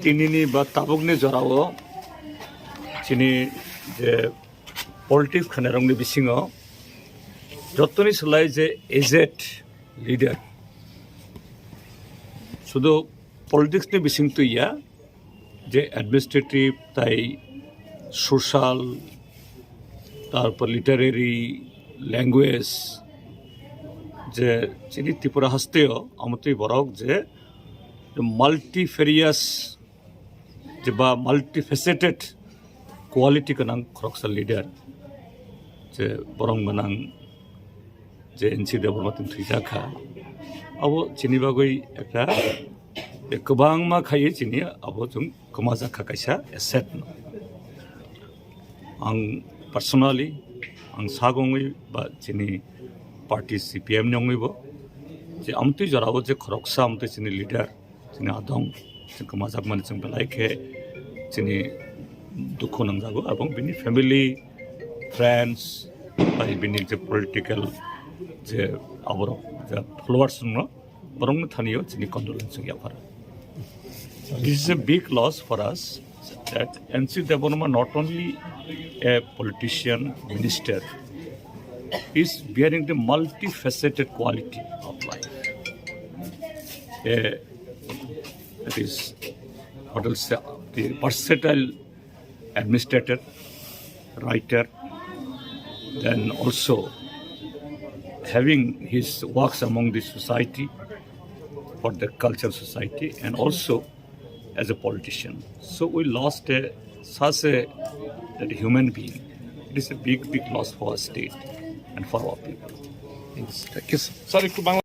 Tinini ba tabukne jorao chini je politics khanarong ni bisingo jotoni selai je aged leader sudo politics ni bising tu ya je administrative tai social tarpor literary language je chini Tripura hasteo amotui borok je multifarious jeba multifaceted quality kanang khroksal leader je borong manang je NC development thijaka abo chini bagoi ekta kobang ma khai chini abo jung komaja khakaisa asset no ang personally ang sagongui ba chini party Cpim nyongui bo je amtui jorabo je khoroksa amtui chini leader chini adong chini majak mani chung belai khe chini dukho nangjago abong bini family friends bai bini je political je aboro je followers no borong thaniyo chini condolence yapar. This is a big loss for us that NC Devanama not only a politician minister is bearing the multifaceted quality of life. That is what else, the versatile administrator, writer, then also having his works among the society, for the cultural society, and also as a politician. So we lost such a human being. It is a big loss for our state and for our people. Thank you. Sorry,